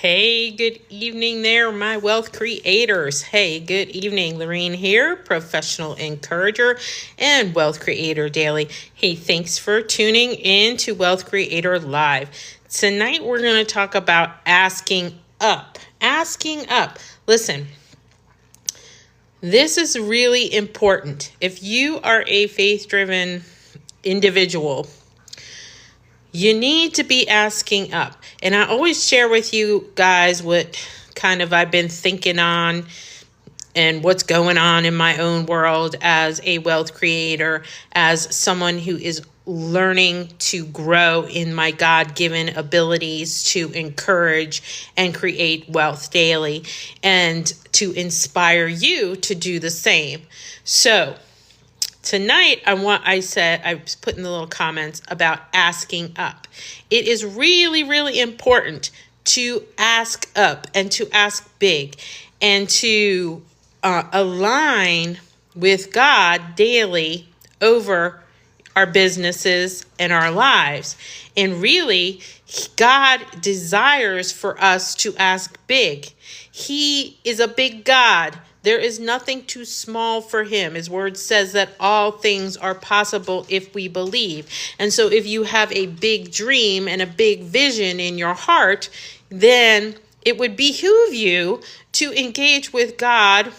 Hey, good evening there, my wealth creators. Hey, good evening. Laurean here, professional encourager and wealth creator daily. Hey, thanks for tuning in to Wealth Creator Live. Tonight, we're going to talk about asking up. Asking up. Listen, this is really important. If you are a faith-driven individual, you need to be asking up. And I always share with you guys what kind of I've been thinking on and what's going on in my own world as a wealth creator, as someone who is learning to grow in my God-given abilities to encourage and create wealth daily and to inspire you to do the same. So tonight, I was putting the little comments about asking up. It is really, really important to ask up and to ask big and to align with God daily over our businesses and our lives. And really, God desires for us to ask big. He is a big God. There is nothing too small for him. His word says that all things are possible if we believe. And so if you have a big dream and a big vision in your heart, then it would behoove you to engage with God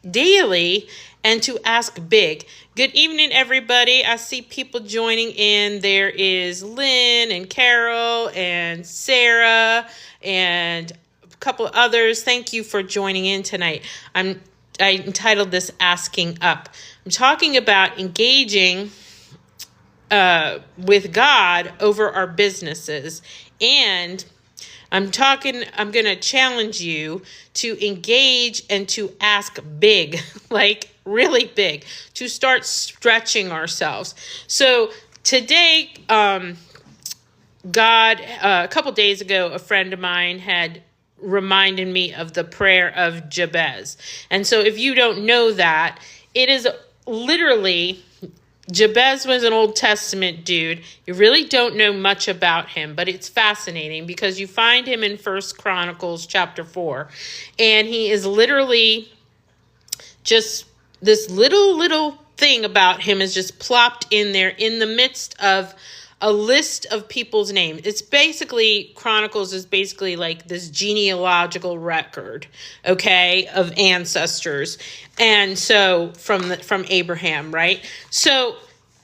daily and to ask big. Good evening, everybody. I see people joining in. There is Lynn and Carol and Sarah and couple of others. Thank you for joining in tonight. I entitled this Asking Up. I'm talking about engaging with God over our businesses. And I'm going to challenge you to engage and to ask big, like really big, to start stretching ourselves. So today, a couple days ago, a friend of mine had reminded me of the prayer of Jebez. And so if you don't know that, it is literally, Jebez was an Old Testament dude. You really don't know much about him, but it's fascinating because you find him in 1 Chronicles chapter 4. And he is literally just this little thing about him is just plopped in there in the midst of a list of people's names. It's basically, Chronicles is basically like this genealogical record, okay, of ancestors. And so from Abraham, right? So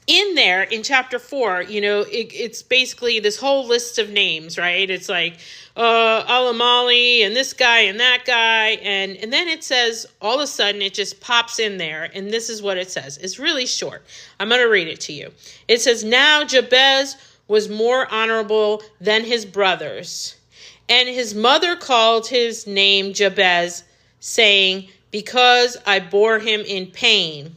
in there, in chapter 4, it's basically this whole list of names, right? It's like Alamali and this guy and that guy. And then it says, all of a sudden, it just pops in there. And this is what it says. It's really short. I'm going to read it to you. It says, "Now Jebez was more honorable than his brothers. And his mother called his name Jebez, saying, because I bore him in pain.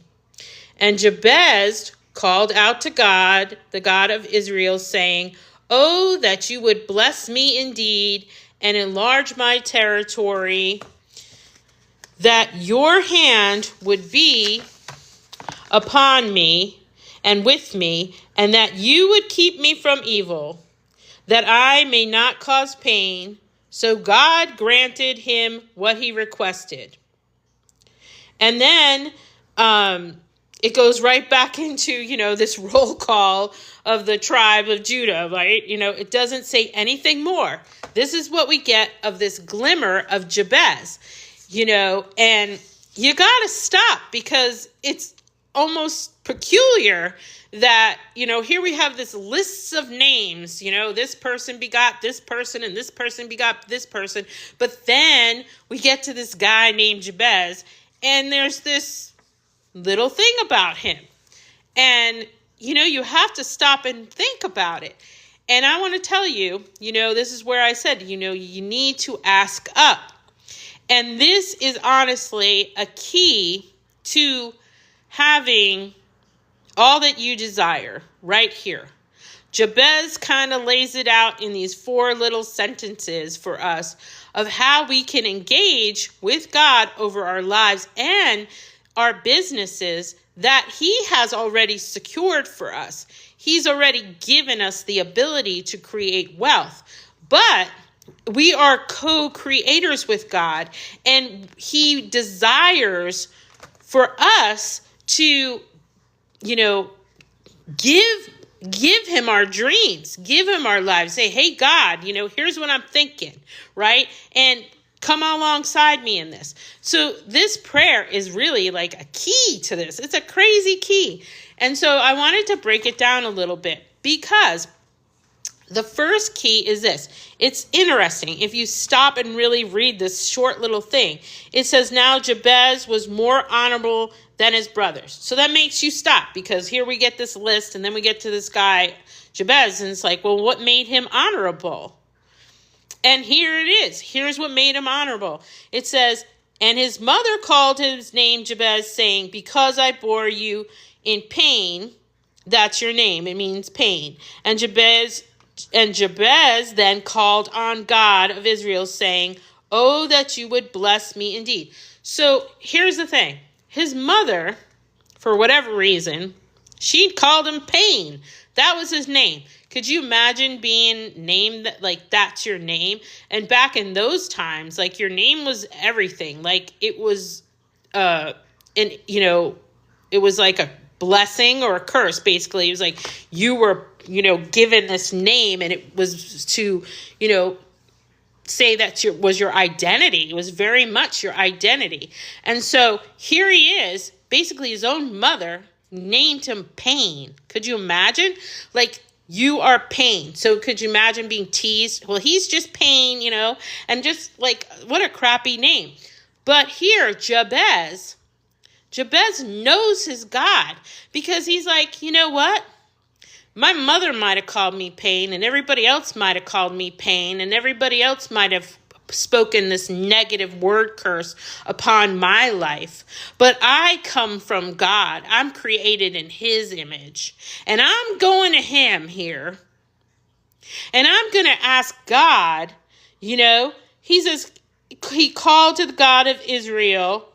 And Jebez called out to God, the God of Israel, saying, oh, that you would bless me indeed and enlarge my territory, that your hand would be upon me and with me, and that you would keep me from evil, that I may not cause pain. So God granted him what he requested." And then it goes right back into, this roll call of the tribe of Judah, right? It doesn't say anything more. This is what we get of this glimmer of Jebez, and you got to stop because it's almost peculiar that, here we have this lists of names, this person begot this person and this person begot this person. But then we get to this guy named Jebez and there's this little thing about him. And, you have to stop and think about it. And I want to tell you, this is where I said, you need to ask up. And this is honestly a key to having all that you desire right here. Jebez kind of lays it out in these 4 little sentences for us of how we can engage with God over our lives and our businesses that he has already secured for us. He's already given us the ability to create wealth. But we are co-creators with God, and he desires for us to, give him our dreams, give him our lives, say, hey, God, here's what I'm thinking, right? And come alongside me in this. So this prayer is really like a key to this. It's a crazy key. And so I wanted to break it down a little bit, because the first key is this. It's interesting. If you stop and really read this short little thing, it says, now Jebez was more honorable than his brothers. So that makes you stop, because here we get this list, and then we get to this guy, Jebez, and it's like, well, what made him honorable? And here it is. Here's what made him honorable. It says, and his mother called his name Jebez, saying, because I bore you in pain, that's your name. It means pain. And Jebez then called on God of Israel, saying, oh, that you would bless me indeed. So here's the thing. His mother, for whatever reason, she called him Pain. That was his name. Could you imagine being named like that's your name? And back in those times, like your name was everything. Like it was, it was like a blessing or a curse, basically. It was like you were, given this name, and it was to, say that was your identity. It was very much your identity. And so here he is, basically his own mother named him Pain. Could you imagine? Like, you are Pain. So could you imagine being teased? Well, he's just Pain, and just like, what a crappy name. But here, Jebez knows his God, because he's like, you know what? My mother might have called me Pain, and everybody else might have called me Pain, and everybody else might have spoken this negative word curse upon my life. But I come from God. I'm created in his image. And I'm going to him here. And I'm going to ask God, he says, he called to the God of Israel,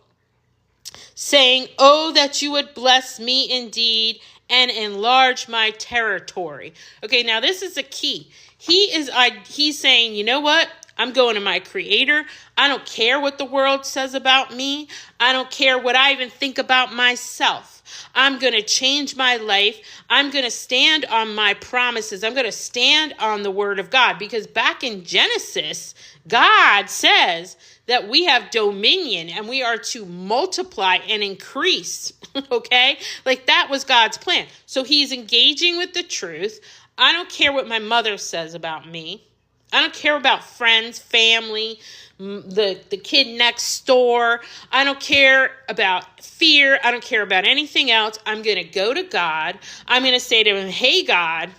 saying, oh, that you would bless me indeed and enlarge my territory. Okay, now this is the key. He's saying, you know what? I'm going to my creator. I don't care what the world says about me. I don't care what I even think about myself. I'm going to change my life. I'm going to stand on my promises. I'm going to stand on the word of God, because back in Genesis, God says that we have dominion and we are to multiply and increase, okay? Like that was God's plan. So he's engaging with the truth. I don't care what my mother says about me. I don't care about friends, family, the kid next door. I don't care about fear. I don't care about anything else. I'm going to go to God. I'm going to say to him, hey, God,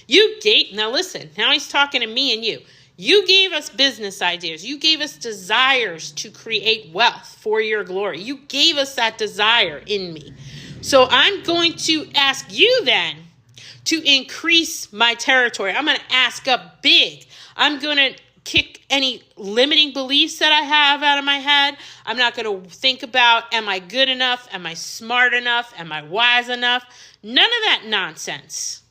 now listen, now he's talking to me and you. You gave us business ideas. You gave us desires to create wealth for your glory. You gave us that desire in me. So I'm going to ask you then to increase my territory. I'm going to ask up big. I'm going to kick any limiting beliefs that I have out of my head. I'm not going to think about, am I good enough? Am I smart enough? Am I wise enough? None of that nonsense.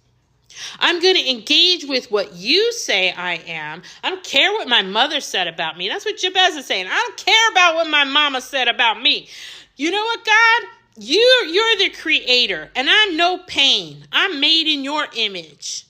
I'm going to engage with what you say I am. I don't care what my mother said about me. That's what Jebez is saying. I don't care about what my mama said about me. You know what, God? You're the creator, and I'm no pain. I'm made in your image.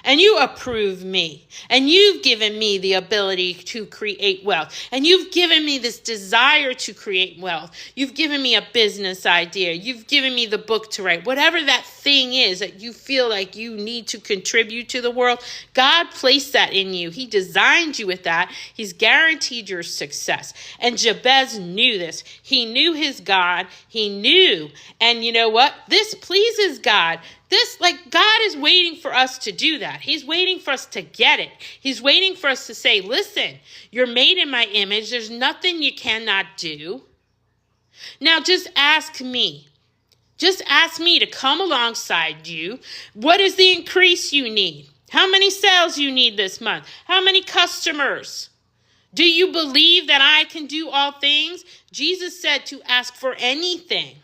And you approve me. And you've given me the ability to create wealth. And you've given me this desire to create wealth. You've given me a business idea. You've given me the book to write. Whatever that thing is that you feel like you need to contribute to the world, God placed that in you. He designed you with that. He's guaranteed your success. And Jebez knew this. He knew his God. He knew. And you know what? This pleases God. God is waiting for us to do that. He's waiting for us to get it. He's waiting for us to say, listen, you're made in my image. There's nothing you cannot do. Now just ask me. Just ask me to come alongside you. What is the increase you need? How many sales you need this month? How many customers? Do you believe that I can do all things? Jesus said to ask for anything.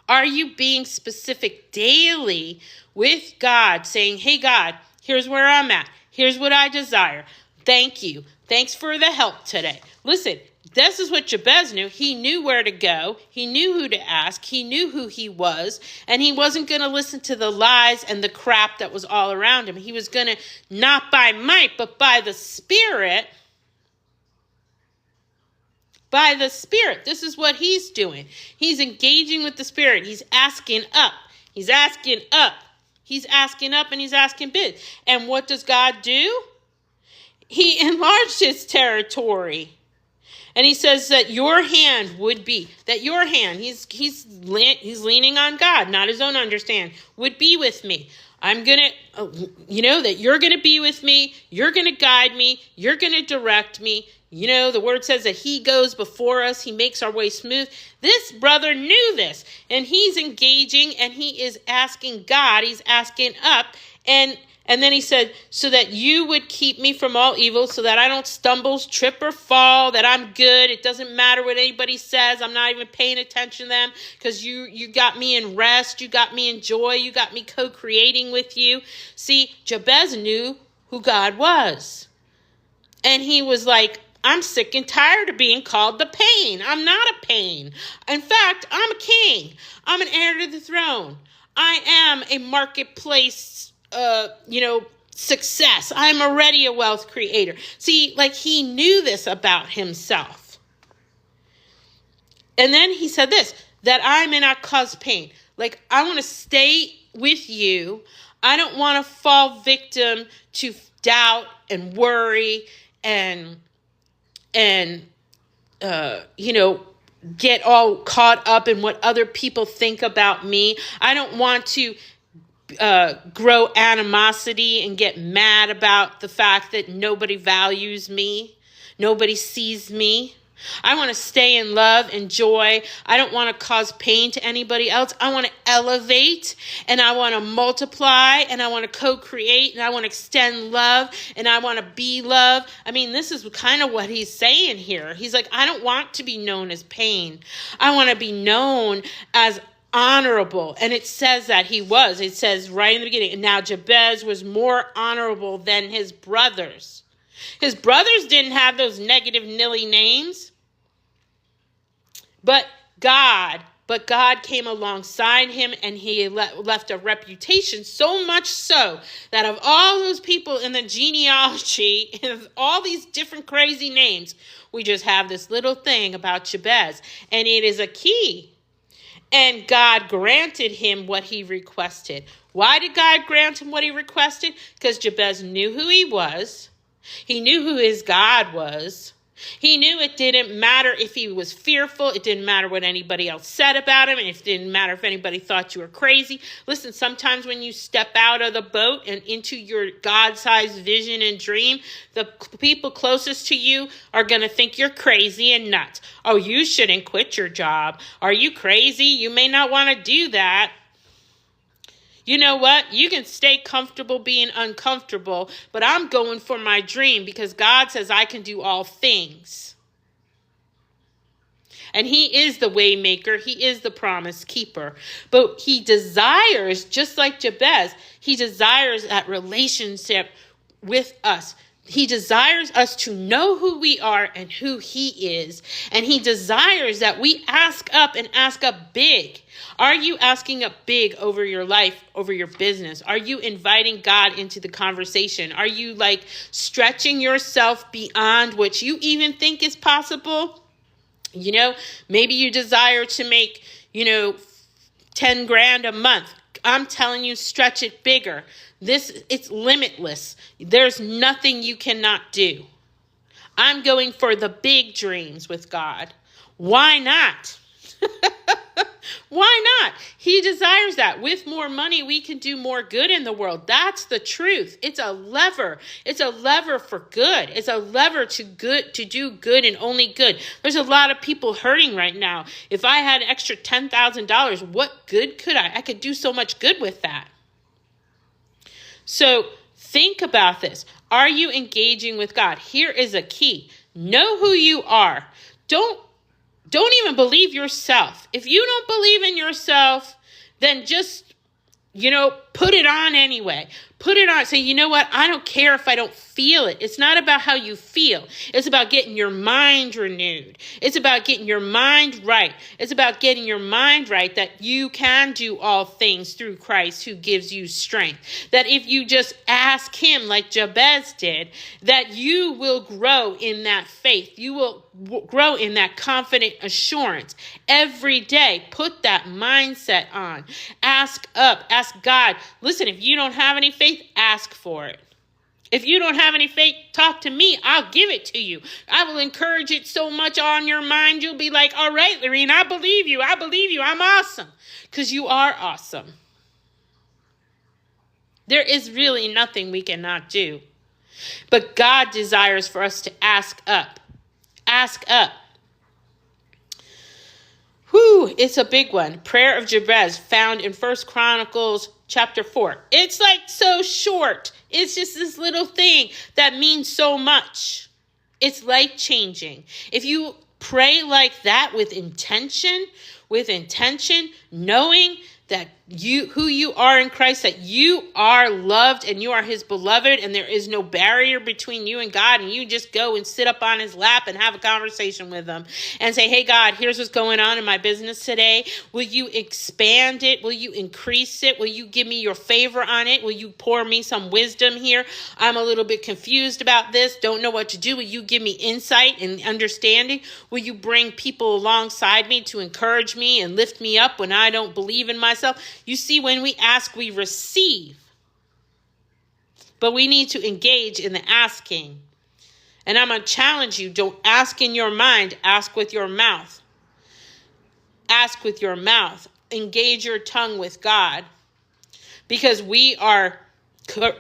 Are you being specific daily with God, saying, hey, God, here's where I'm at. Here's what I desire. Thank you. Thanks for the help today. Listen, this is what Jebez knew. He knew where to go. He knew who to ask. He knew who he was. And he wasn't going to listen to the lies and the crap that was all around him. He was going to, not by might, but by the Spirit. By the Spirit. This is what he's doing. He's engaging with the Spirit. He's asking up. He's asking up. He's asking up and he's asking big. And what does God do? He enlarged his territory. And he says that your hand would be, that your hand, he's leaning on God, not his own understanding, would be with me. I'm going to, that you're going to be with me. You're going to guide me. You're going to direct me. The word says that he goes before us. He makes our way smooth. This brother knew this, and he's engaging, and he is asking God. He's asking up, and then he said, so that you would keep me from all evil, so that I don't stumble, trip, or fall, that I'm good. It doesn't matter what anybody says. I'm not even paying attention to them, because you got me in rest. You got me in joy. You got me co-creating with you. See, Jebez knew who God was. And he was like, I'm sick and tired of being called the pain. I'm not a pain. In fact, I'm a king. I'm an heir to the throne. I am a marketplace success. I'm already a wealth creator. See, he knew this about himself. And then he said this, that I may not cause pain. I want to stay with you. I don't want to fall victim to doubt and worry and get all caught up in what other people think about me. I don't want to grow animosity and get mad about the fact that nobody values me, nobody sees me. I want to stay in love and joy. I don't want to cause pain to anybody else. I want to elevate, and I want to multiply, and I want to co-create, and I want to extend love, and I want to be love. I mean, this is kind of what he's saying here. He's like, I don't want to be known as pain. I want to be known as honorable. And it says that he was. It says right in the beginning, now Jebez was more honorable than his brothers. His brothers didn't have those negative nilly names. But God came alongside him, and he left a reputation, so much so that of all those people in the genealogy, of all these different crazy names, we just have this little thing about Jebez, and it is a key. And God granted him what he requested. Why did God grant him what he requested? Because Jebez knew who he was. He knew who his God was. He knew it didn't matter if he was fearful. It didn't matter what anybody else said about him. And it didn't matter if anybody thought you were crazy. Listen, sometimes when you step out of the boat and into your God-sized vision and dream, the people closest to you are going to think you're crazy and nuts. Oh, you shouldn't quit your job. Are you crazy? You may not want to do that. You know what? You can stay comfortable being uncomfortable, but I'm going for my dream because God says I can do all things. And he is the way maker. He is the promise keeper. But he desires, just like Jebez, he desires that relationship with us. He desires us to know who we are and who he is. And he desires that we ask up and ask up big. Are you asking up big over your life, over your business? Are you inviting God into the conversation? Are you stretching yourself beyond what you even think is possible? Maybe you desire to make, 10 grand a month. I'm telling you, stretch it bigger. It's limitless. There's nothing you cannot do. I'm going for the big dreams with God. Why not? Why not? He desires that. With more money, we can do more good in the world. That's the truth. It's a lever. It's a lever for good. It's a lever to do good and only good. There's a lot of people hurting right now. If I had an extra $10,000, what good could I? I could do so much good with that. So think about this. Are you engaging with God? Here is a key. Know who you are. Don't even believe yourself. If you don't believe in yourself, then just, put it on anyway. Put it on. Say, you know what? I don't care if I don't feel it. It's not about how you feel. It's about getting your mind renewed. It's about getting your mind right. It's about getting your mind right that you can do all things through Christ who gives you strength. That if you just ask him like Jebez did, that you will grow in that faith. You will grow in that confident assurance every day. Put that mindset on. Ask up. Ask God. Listen, if you don't have any faith, ask for it. If you don't have any faith, talk to me. I'll give it to you. I will encourage it so much on your mind. You'll be like, all right, Laurean, I believe you. I believe you. I'm awesome. Because you are awesome. There is really nothing we cannot do. But God desires for us to ask up. Ask up. Whew, it's a big one. Prayer of Jebez found in 1 Chronicles chapter 4. It's like so short. It's just this little thing that means so much. It's life-changing. If you pray like that with intention, knowing that who you are in Christ, that you are loved and you are his beloved and there is no barrier between you and God, and you just go and sit up on his lap and have a conversation with him and say, hey God, here's what's going on in my business today. Will you expand it? Will you increase it? Will you give me your favor on it? Will you pour me some wisdom here? I'm a little bit confused about this. Don't know what to do. Will you give me insight and understanding? Will you bring people alongside me to encourage me and lift me up when I don't believe in myself? You see, when we ask, we receive. But we need to engage in the asking. And I'm going to challenge you. Don't ask in your mind. Ask with your mouth. Ask with your mouth. Engage your tongue with God. Because we are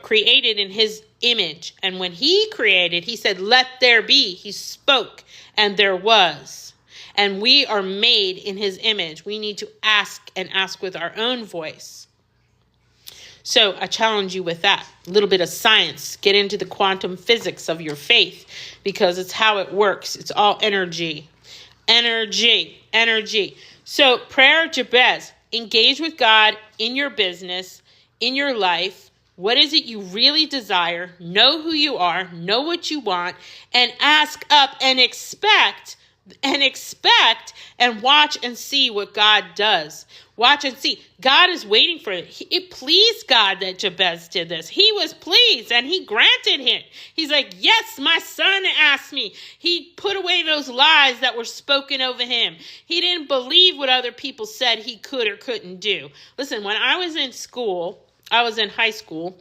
created in his image. And when he created, he said, let there be. He spoke and there was. And we are made in his image. We need to ask and ask with our own voice. So I challenge you with that. A little bit of science. Get into the quantum physics of your faith because it's how it works. It's all energy. Energy. So prayer of Jebez. Engage with God in your business, in your life. What is it you really desire? Know who you are. Know what you want. And ask up and expect and watch and see what God does. Watch and see. God is waiting for it. It pleased God that Jebez did this. He was pleased and he granted him. He's like, yes, my son asked me. He put away those lies that were spoken over him. He didn't believe what other people said he could or couldn't do. Listen, when I was in school, I was in high school,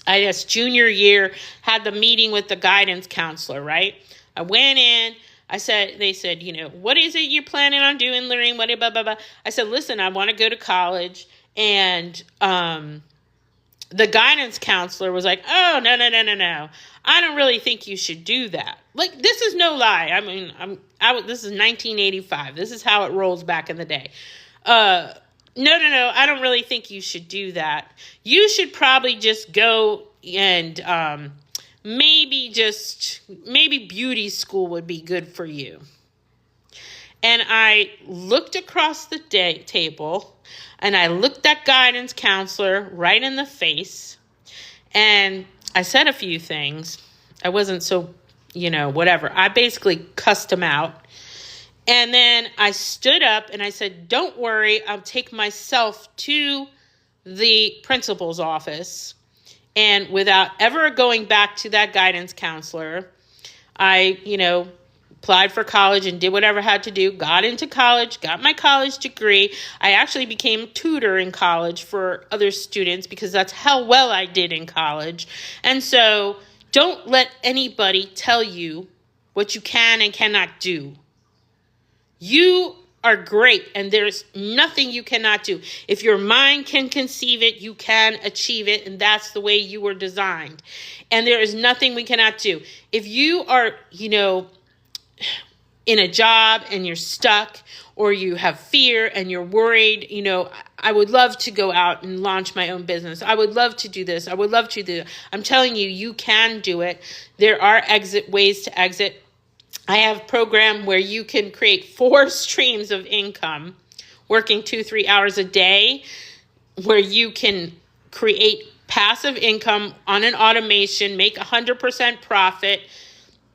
I guess junior year, had the meeting with the guidance counselor, right? I went in. They said, what is it you're planning on doing, Laurean? What, blah, blah, blah. I said, listen, I want to go to college. And the guidance counselor was like, oh, no. I don't really think you should do that. Like, this is no lie. I mean, this is 1985. This is how it rolls back in the day. No. I don't really think you should do that. You should probably just go and maybe beauty school would be good for you. And I looked across the table and I looked that guidance counselor right in the face and I said a few things. I wasn't so, whatever. I basically cussed him out. And then I stood up and I said, don't worry, I'll take myself to the principal's office. And without ever going back to that guidance counselor, I, applied for college and did whatever I had to do, got into college, got my college degree. I actually became a tutor in college for other students because that's how well I did in college. And so don't let anybody tell you what you can and cannot do. You are great, and there's nothing you cannot do. If your mind can conceive it, you can achieve it, and that's the way you were designed. And there is nothing we cannot do. If you are, in a job and you're stuck, or you have fear and you're worried, I would love to go out and launch my own business. I would love to do this. I would love to do that. I'm telling you, you can do it. There are ways to exit. I have a program where you can create 4 streams of income, working 2-3 hours a day, where you can create passive income on an automation, make 100% profit.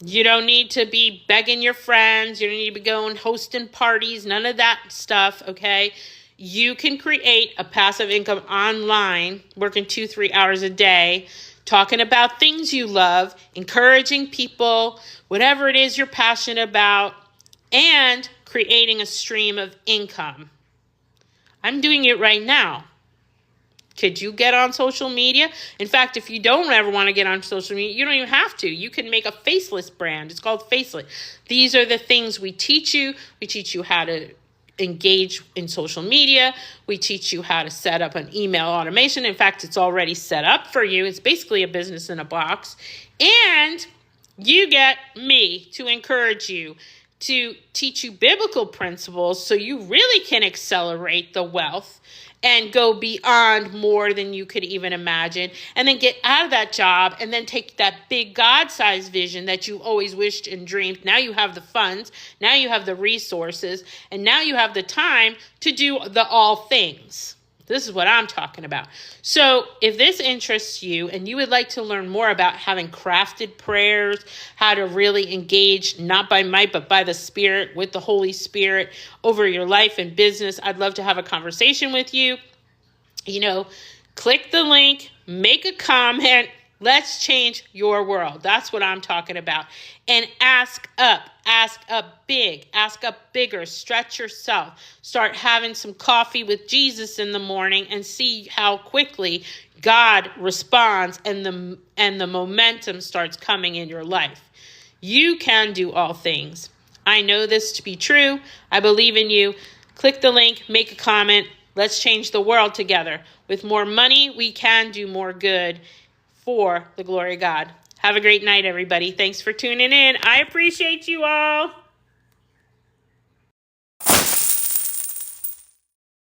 You don't need to be begging your friends. You don't need to be going hosting parties, none of that stuff, okay? You can create a passive income online, working 2-3 hours a day, talking about things you love, encouraging people, whatever it is you're passionate about, and creating a stream of income. I'm doing it right now. Could you get on social media? In fact, if you don't ever want to get on social media, you don't even have to. You can make a faceless brand. It's called Faceless. These are the things we teach you. We teach you how to engage in social media. We teach you how to set up an email automation. In fact, it's already set up for you. It's basically a business in a box. And you get me to encourage you, to teach you biblical principles so you really can accelerate the wealth and go beyond more than you could even imagine, and then get out of that job and then take that big God-sized vision that you always wished and dreamed. Now you have the funds, now you have the resources, and now you have the time to do the all things. This is what I'm talking about. So if this interests you and you would like to learn more about having crafted prayers, how to really engage, not by might, but by the Spirit, with the Holy Spirit over your life and business, I'd love to have a conversation with you. Click the link, make a comment. Let's change your world. That's what I'm talking about. And ask up big, ask up bigger, stretch yourself. Start having some coffee with Jesus in the morning and see how quickly God responds and the momentum starts coming in your life. You can do all things. I know this to be true. I believe in you. Click the link, make a comment. Let's change the world together. With more money, we can do more good for the glory of God. Have a great night, everybody. Thanks for tuning in. I appreciate you all.